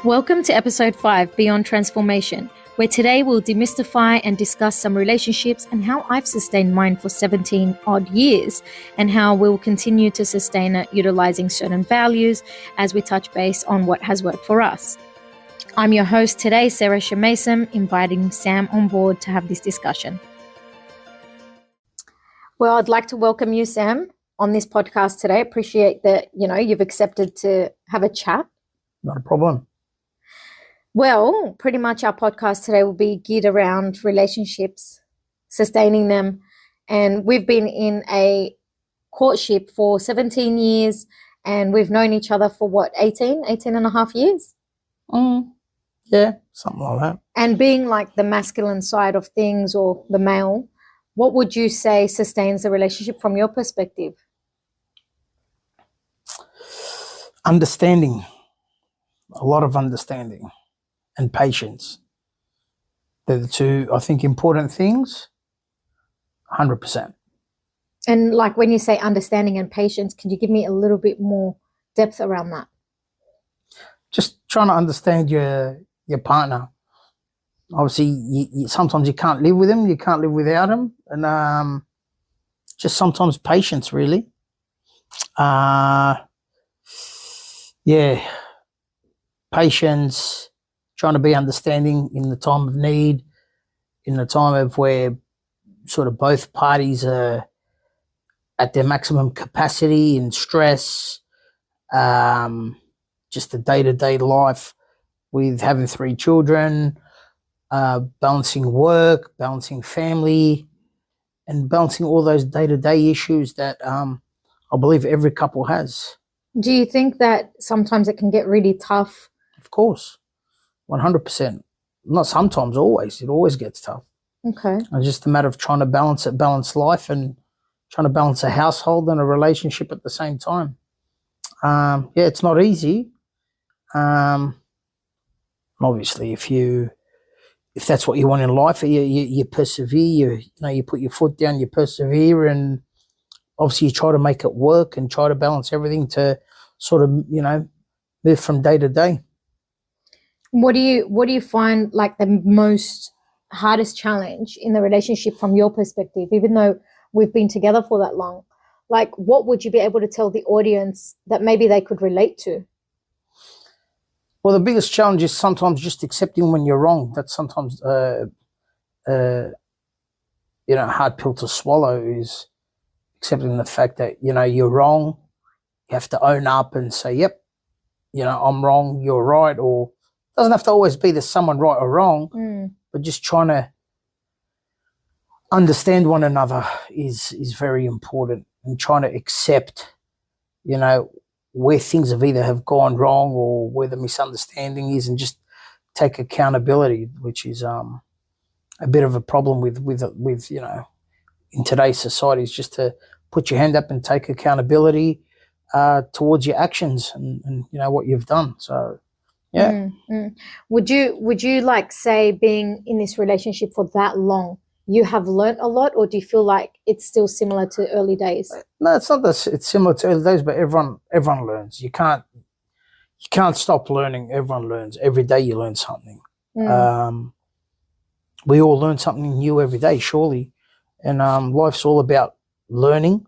Welcome to episode 5, Beyond Transformation, where today we'll demystify and discuss some relationships and how I've sustained mine for 17 odd years and how we'll continue to sustain it utilizing certain values as we touch base on what has worked for us. I'm your host today, Sarah Shemason, inviting Sam on board to have this discussion. Well, I'd like to welcome you, Sam, on this podcast today. Appreciate that, you've accepted to have a chat. Not a problem. Well, pretty much our podcast today will be geared around relationships, sustaining them. And we've been in a courtship for 17 years and we've known each other for 18 and a half years? Yeah, something like that. And being like the masculine side of things or the male, what would you say sustains the relationship from your perspective? Understanding, a lot of understanding. And patience. They're the two, I think, important things, 100%. And like when you say understanding and patience, can you give me a little bit more depth around that? Just trying to understand your partner. Obviously, you sometimes you can't live with him, you can't live without him. And just sometimes patience, really. Patience. Trying to be understanding in the time of need, in the time of where sort of both parties are at their maximum capacity and stress, just the day-to-day life with having 3 children, balancing work, balancing family, and balancing all those day-to-day issues that I believe every couple has. Do you think that sometimes it can get really tough? Of course. 100%. Not sometimes, always. It always gets tough. Okay. It's just a matter of trying to balance life and trying to balance a household and a relationship at the same time. It's not easy. Obviously, if that's what you want in life, you persevere. You put your foot down, you persevere, and obviously you try to make it work and try to balance everything to sort of move from day to day. What do you find like the most hardest challenge in the relationship from your perspective, even though we've been together for that long? Like, what would you be able to tell the audience that maybe they could relate to? Well, the biggest challenge is sometimes just accepting when you're wrong. That's sometimes, a hard pill to swallow, is accepting the fact that, you're wrong. You have to own up and say, yep, I'm wrong, you're right, or doesn't have to always be there's someone right or wrong, but just trying to understand one another is very important, and trying to accept, where things have gone wrong or where the misunderstanding is, and just take accountability, which is a bit of a problem with in today's society, is just to put your hand up and take accountability towards your actions and what you've done. So. Yeah. Would you like say being in this relationship for that long, you have learnt a lot, or do you feel like it's still similar to early days? No, it's not that it's similar to early days, but everyone learns. You can't stop learning. Everyone learns. Every day you learn something. We all learn something new every day, surely. And life's all about learning.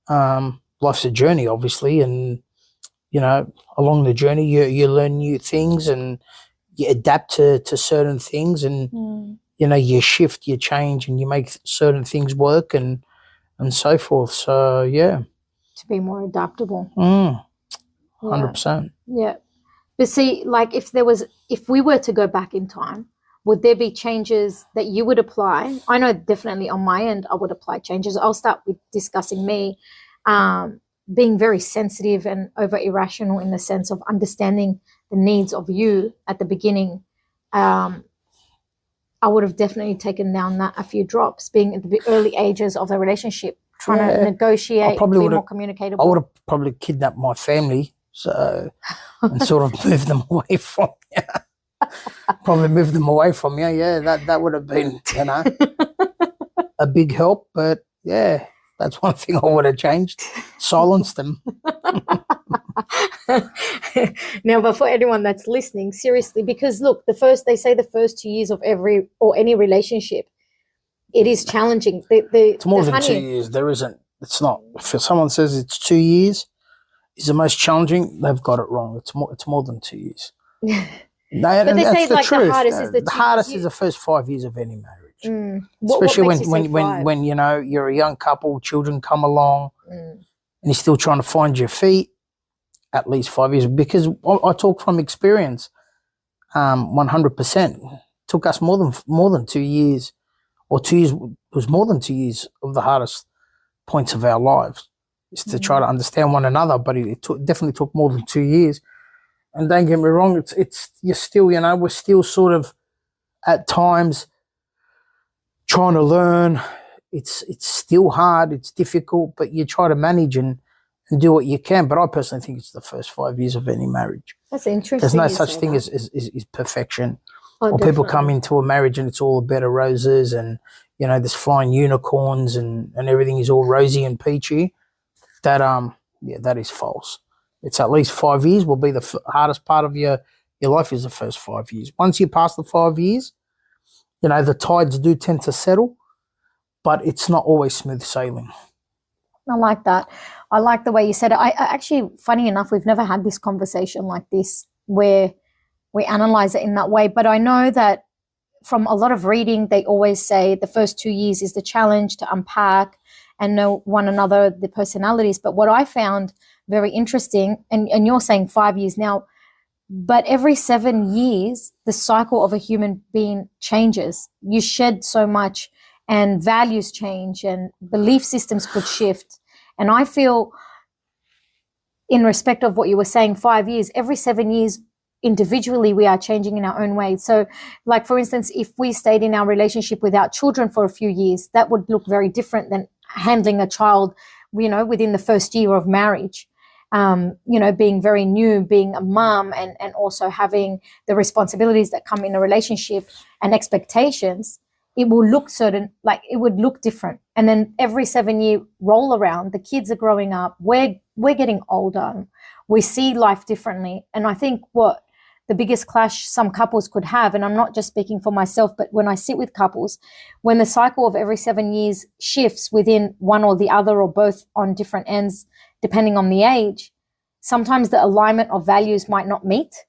Life's a journey, obviously, and along the journey, you learn new things and you adapt to certain things, and you shift, you change, and you make certain things work and so forth. So to be more adaptable. 100%. Yeah, but see, like if we were to go back in time, would there be changes that you would apply? I know definitely on my end I would apply changes. I'll start with discussing me. Being very sensitive and over irrational in the sense of understanding the needs of you at the beginning, I would have definitely taken down that a few drops, being at the early ages of the relationship, trying to negotiate, be more communicable. I would have probably kidnapped my family, and sort of moved them away from you. Probably moved them away from you. Yeah, that would have been, a big help. But yeah. That's one thing I would have changed. Silenced them. Now, but for anyone that's listening, seriously, because look, they say the first 2 years of every or any relationship, it is challenging. It's more the than 2 years. There isn't. It's not. If someone says it's 2 years is the most challenging, they've got it wrong. It's more than 2 years. But they say the like truth. the hardest is the hardest is the first 5 years of any marriage. Especially when you know you're a young couple, children come along, and you're still trying to find your feet. At least 5 years, because I talk from experience. 100% took us more than 2 years, or 2 years was more than 2 years of the hardest points of our lives, is to try to understand one another. But it definitely took more than 2 years. And don't get me wrong, it's you're still, we're still sort of at times trying to learn. It's still hard, it's difficult, but you try to manage and do what you can. But I personally think it's the first 5 years of any marriage. That's interesting. There's no such thing as perfection. Oh, or people come into a marriage and it's all a bed of roses and, there's flying unicorns and everything is all rosy and peachy. That is false. It's at least 5 years will be the hardest part of your life is the first 5 years. Once you pass the 5 years, the tides do tend to settle, but it's not always smooth sailing. I like that. I like the way you said it. I actually, funny enough, we've never had this conversation like this where we analyze it in that way. But I know that from a lot of reading, they always say the first 2 years is the challenge to unpack and know one another, the personalities. But what I found very interesting, and you're saying 5 years now, but every 7 years, the cycle of a human being changes. You shed so much and values change and belief systems could shift. And I feel, in respect of what you were saying, 5 years, every 7 years, individually, we are changing in our own way. So, like, for instance, if we stayed in our relationship without children for a few years, that would look very different than handling a child, within the first year of marriage. Being very new, being a mom and also having the responsibilities that come in a relationship and expectations. It will look it would look different. And then every 7 year roll around, the kids are growing up. We're getting older. We see life differently. And I think what the biggest clash some couples could have, and I'm not just speaking for myself, but when I sit with couples, when the cycle of every 7 years shifts within one or the other or both on different ends, depending on the age, sometimes the alignment of values might not meet.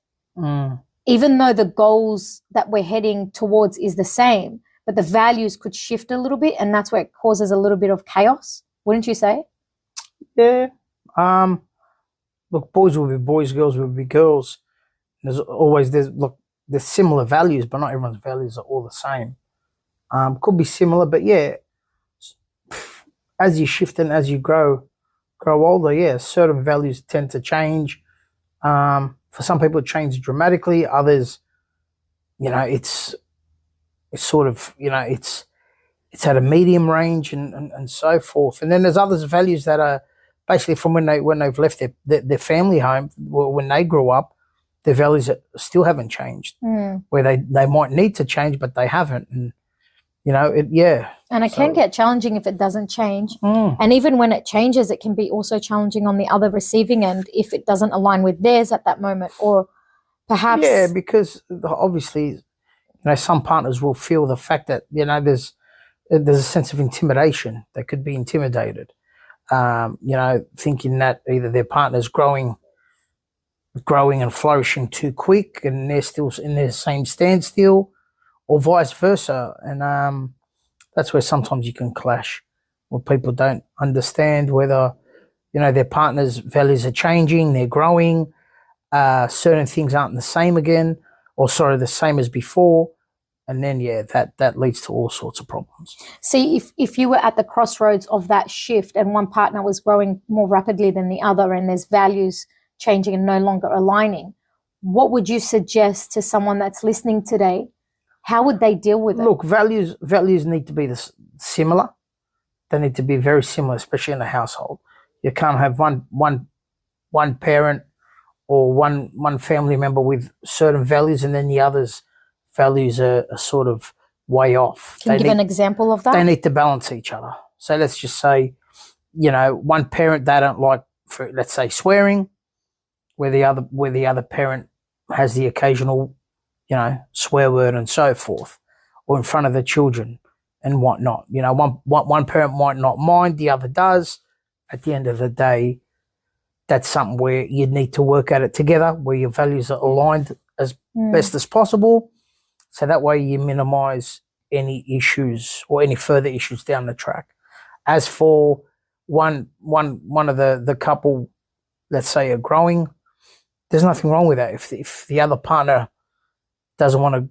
Even though the goals that we're heading towards is the same, but the values could shift a little bit, and that's where it causes a little bit of chaos. Wouldn't you say? Yeah. Look, boys will be boys, girls will be girls. There's similar values, but not everyone's values are all the same. Could be similar, but yeah, as you shift and as you grow older, certain values tend to change. For some people, it changes dramatically. Others, it's sort of, it's at a medium range and so forth. And then there's others values that are basically from when they've left their family home, when they grew up, their values that still haven't changed, where they might need to change, but they haven't. And, And it can get challenging if it doesn't change. And even when it changes, it can be also challenging on the other receiving end if it doesn't align with theirs at that moment, or perhaps. Yeah, because obviously, some partners will feel the fact that, there's a sense of intimidation. They could be intimidated, thinking that either their partner's growing and flourishing too quick and they're still in their same standstill, or vice versa. And that's where sometimes you can clash, where people don't understand whether, their partner's values are changing, they're growing, certain things aren't the same again, or the same as before. And then, that leads to all sorts of problems. See, if you were at the crossroads of that shift and one partner was growing more rapidly than the other and there's values changing and no longer aligning, what would you suggest to someone that's listening today? How would they deal with it? Look, values need to be similar. They need to be very similar, especially in a household. You can't have one parent or one family member with certain values and then the other's values are sort of way off. Can you give an example of that? They need to balance each other. So let's just say, one parent, they don't like, let's say, swearing. where the other parent has the occasional, swear word and so forth, or in front of the children and whatnot. One parent might not mind, the other does. At the end of the day, that's something where you need to work at it together, where your values are aligned as best as possible, so that way you minimize any issues or any further issues down the track. As for one of the couple, let's say, are growing, there's nothing wrong with that. If the other partner doesn't want to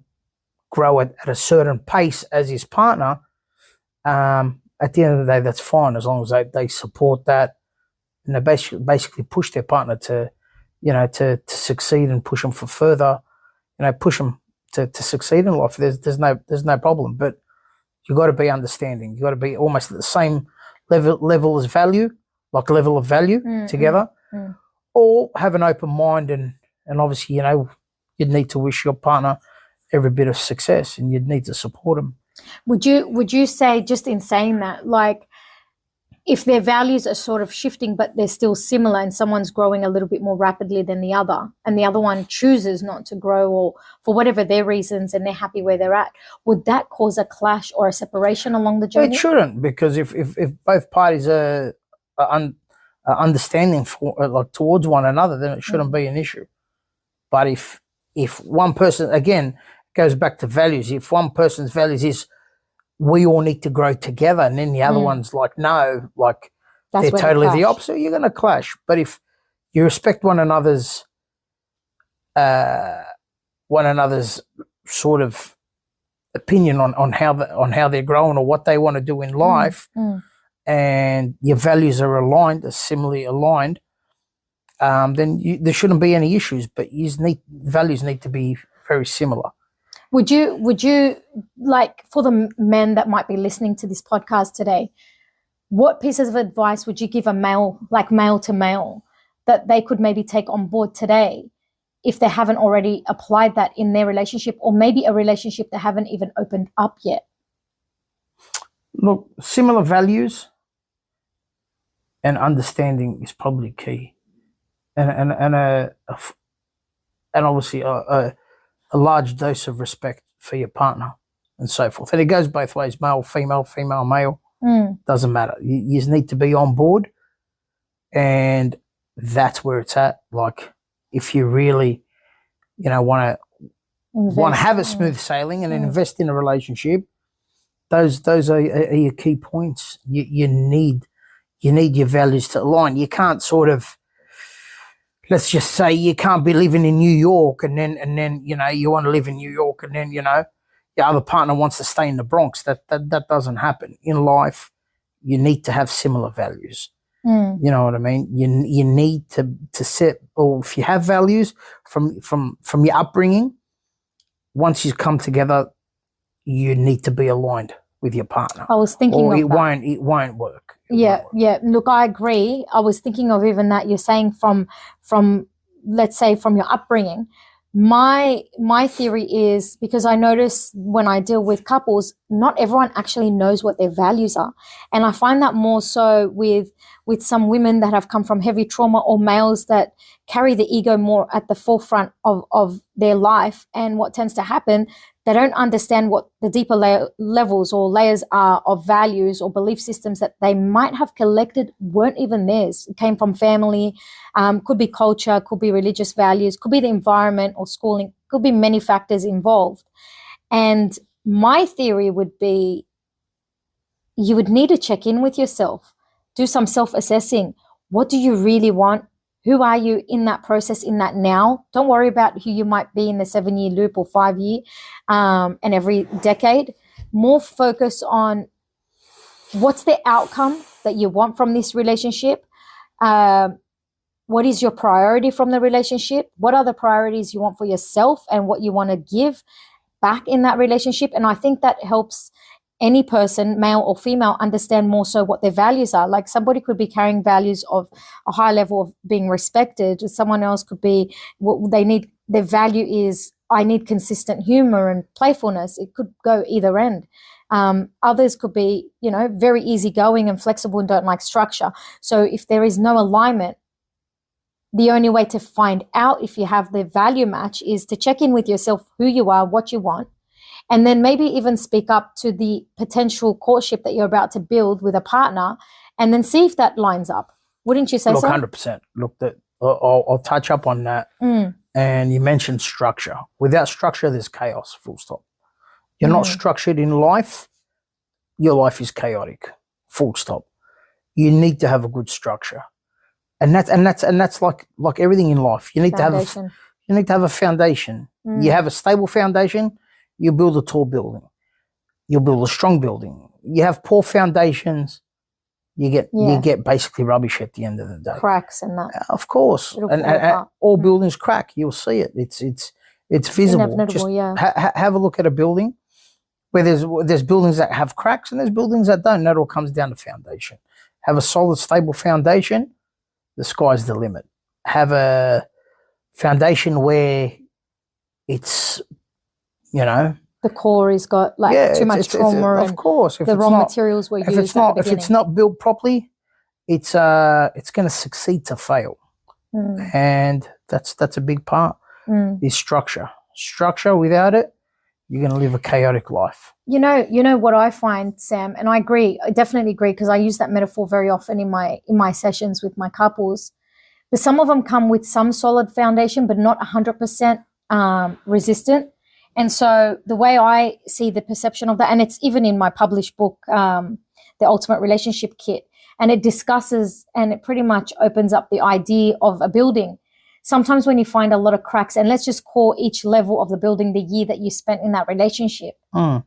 grow at a certain pace as his partner, at the end of the day, that's fine, as long as they support that and they basically push their partner to succeed and push them for further, push them to succeed in life. There's no problem, but you got to be understanding. You got to be almost at the same level as value, like level of value together, or have an open mind and obviously you'd need to wish your partner every bit of success and you'd need to support them. Would you say, just in saying that, like, if their values are sort of shifting but they're still similar and someone's growing a little bit more rapidly than the other and the other one chooses not to grow or for whatever their reasons and they're happy where they're at, would that cause a clash or a separation along the journey? It shouldn't, because if both parties are understanding towards one another, then it shouldn't be an issue. But if one person, again, goes back to values, if one person's values is we all need to grow together, and then the other one's like, no, like they're totally the opposite, you're going to clash. But if you respect one another's sort of opinion on how they're growing or what they want to do in life, and your values are aligned, are similarly aligned, then there shouldn't be any issues. But values need to be very similar. Would you like, for the men that might be listening to this podcast today, what pieces of advice would you give a male to male, that they could maybe take on board today if they haven't already applied that in their relationship, or maybe a relationship they haven't even opened up yet? Look, similar values and understanding is probably key, and obviously a large dose of respect for your partner and so forth. And it goes both ways, male, female, male, doesn't matter. You just need to be on board, and that's where it's at. Like, if you really, want to have a smooth sailing and invest in a relationship, those are your key points. You need your values to align. You can't sort of, let's just say, you can't be living in New York and then you want to live in New York and then your other partner wants to stay in the Bronx. That doesn't happen in life. You need to have similar values. You know what I mean? You need to set, or if you have values from your upbringing, once you come together, you need to be aligned with your partner. I was thinking or of it that. It won't work. Yeah. Look, I agree. I was thinking of even that you're saying from let's say from your upbringing. My theory is, because I notice when I deal with couples, not everyone actually knows what their values are. And I find that more so with some women that have come from heavy trauma, or males that carry the ego more at the forefront of their life. And what tends to happen, they don't understand what the deeper levels or layers are of values or belief systems that they might have collected weren't even theirs. It came from family, could be culture, could be religious values, could be the environment or schooling, could be many factors involved. And my theory would be, you would need to check in with yourself, do some self-assessing. What do you really want? Who are you in that process, in that now? Don't worry about who you might be in the 7-year loop or 5-year and every decade. More focus on what's the outcome that you want from this relationship. What is your priority from the relationship? What are the priorities you want for yourself and what you want to give back in that relationship? And I think that helps any person, male or female, understand more so what their values are. Like, somebody could be carrying values of a high level of being respected. Someone else could be, what they need, their value is, I need consistent humor and playfulness. It could go either end. Others could be, very easygoing and flexible and don't like structure. So if there is no alignment, the only way to find out if you have the value match is to check in with yourself, who you are, what you want, and then maybe even speak up to the potential courtship that you're about to build with a partner, and then see if that lines up. Wouldn't you say Look, so? 100%. Look, I'll touch up on that. And you mentioned structure. Without structure, there's chaos, full stop. You're not structured in life, your life is chaotic, full stop. You need to have a good structure. And that's like everything in life. You need to have a foundation. You have a stable foundation, you build a tall building. You build a strong building. You have poor foundations, you get basically rubbish at the end of the day. Cracks and that. Of course. And all buildings crack. You'll see it. It's visible. Inevitable, have a look at a building where there's buildings that have cracks and there's buildings that don't. That all comes down to foundation. Have a solid, stable foundation, the sky's the limit. Have a foundation where it's, the core has got too much trauma, of course. If the wrong materials were used. If it's not built properly, it's going to succeed to fail, and that's a big part. Is structure. Structure, without it, you're going to live a chaotic life. You know what I find, Sam, and I agree. I definitely agree, because I use that metaphor very often in my sessions with my couples. But some of them come with some solid foundation, but not 100% resistant. And so the way I see the perception of that, and it's even in my published book, The Ultimate Relationship Kit, and it discusses and it pretty much opens up the idea of a building. Sometimes when you find a lot of cracks, and let's just call each level of the building the year that you spent in that relationship. Well,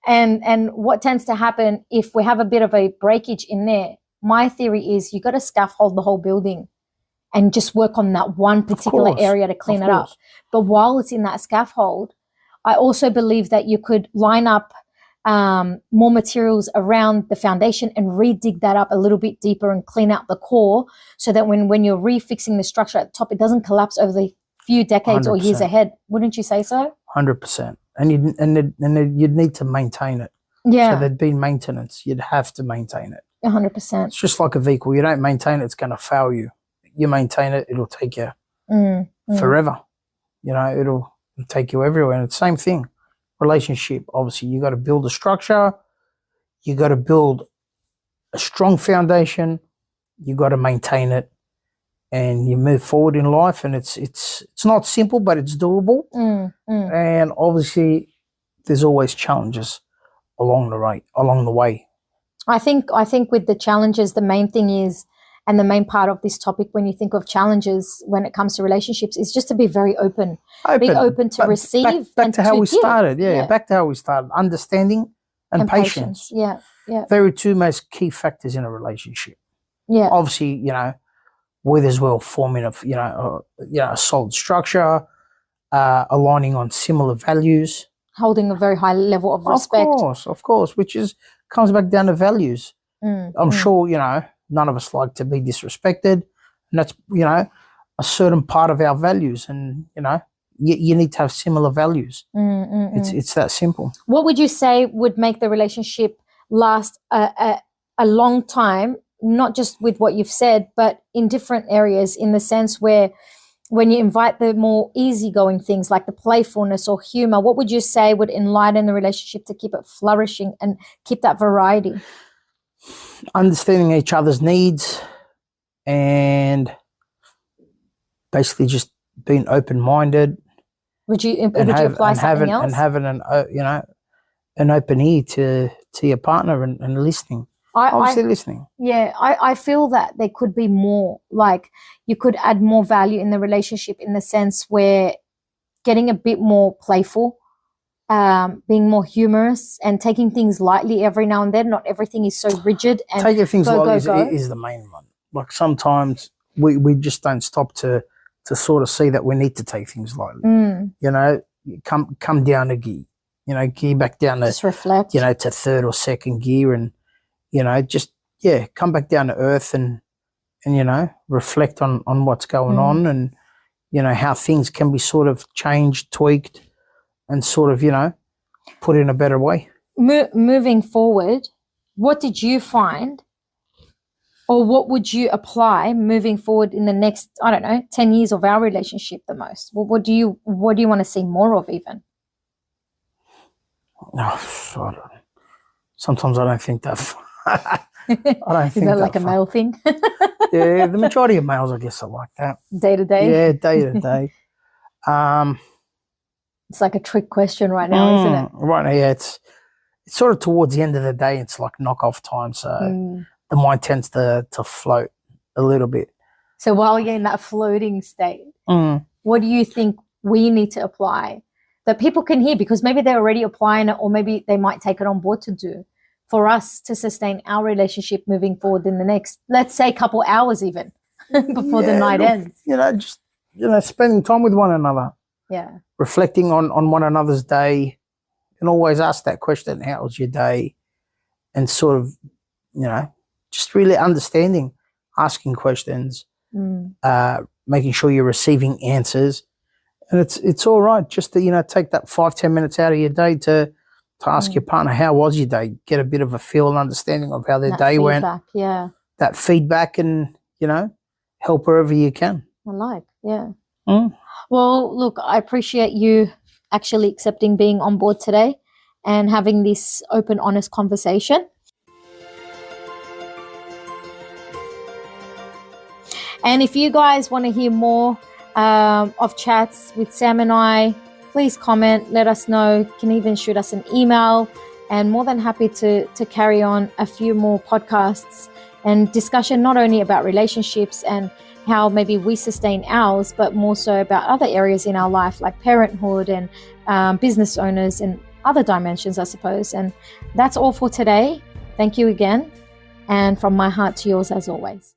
and what tends to happen if we have a bit of a breakage in there, my theory is you got to scaffold the whole building and just work on that one particular area to clean it up. But while it's in that scaffold, I also believe that you could line up more materials around the foundation and re-dig that up a little bit deeper and clean out the core, so that when you're refixing the structure at the top, it doesn't collapse over the few decades 100%. Or years ahead. Wouldn't you say so? 100%. And you'd need to maintain it. Yeah. So there'd be maintenance. You'd have to maintain it. 100%. It's just like a vehicle. You don't maintain it, it's going to fail you. You maintain it, it'll take you forever. It'll take you everywhere. And it's the same thing. Relationship, obviously, you got to build a structure. You got to build a strong foundation. You got to maintain it, and you move forward in life. And it's not simple, but it's doable. And obviously, there's always challenges along the way. I think with the challenges, the main thing is, and the main part of this topic, when you think of challenges when it comes to relationships, is just to be very open. Be open to receive. Back to how we started. Yeah, back to how we started. Understanding and patience. Yeah. Very two most key factors in a relationship. Yeah. Obviously, with as well forming a solid structure, aligning on similar values. Holding a very high level of respect. Of course, which comes back down to values. I'm sure, none of us like to be disrespected, and that's a certain part of our values, and you need to have similar values. It's that simple. What would you say would make the relationship last a long time, not just with what you've said, but in different areas, in the sense where when you invite the more easygoing things like the playfulness or humor, what would you say would enlighten the relationship to keep it flourishing and keep that variety? Understanding each other's needs, and basically just being open-minded. Would you apply something else? And having an open ear to your partner and listening. Listening. Yeah, I feel that there could be more. Like, you could add more value in the relationship, in the sense where getting a bit more playful, being more humorous, and taking things lightly every now and then. Not everything is so rigid. And taking things lightly is the main one. Like, sometimes we just don't stop to sort of see that we need to take things lightly. Come down a gear. Gear back down to just reflect. To third or second gear, and come back down to earth and reflect on what's going on, and how things can be sort of changed, tweaked, and sort of, put in a better way. Moving forward, what did you find Or what would you apply moving forward in the next, I don't know, 10 years of our relationship the most? What do you want to see more of even? Oh, I don't know. Sometimes I don't think that I don't Is think that like a male thing? Yeah, the majority of males, I guess, are like that. Day to day? Yeah, day to day. It's like a trick question right now, isn't it? Right now, yeah, it's sort of towards the end of the day, it's like knock-off time, so the mind tends to float a little bit. So while you're in that floating state, what do you think we need to apply that people can hear? Because maybe they're already applying it, or maybe they might take it on board to do for us to sustain our relationship moving forward in the next, let's say, couple hours even before the night ends. Just spending time with one another. Yeah. Reflecting on one another's day, and always ask that question, how was your day? And sort of, just really understanding, asking questions, making sure you're receiving answers. And it's all right just to, take that 5-10 minutes out of your day to ask your partner, how was your day? Get a bit of a feel and understanding of how their day went. Yeah. That feedback, and, help wherever you can. Yeah. Well, look, I appreciate you actually accepting being on board today and having this open, honest conversation. And if you guys want to hear more of chats with Sam and I, please comment, let us know. You can even shoot us an email, and more than happy to carry on a few more podcasts and discussion, not only about relationships and how maybe we sustain ours, but more so about other areas in our life, like parenthood and business owners and other dimensions, I suppose. And that's all for today. Thank you again. And from my heart to yours, as always.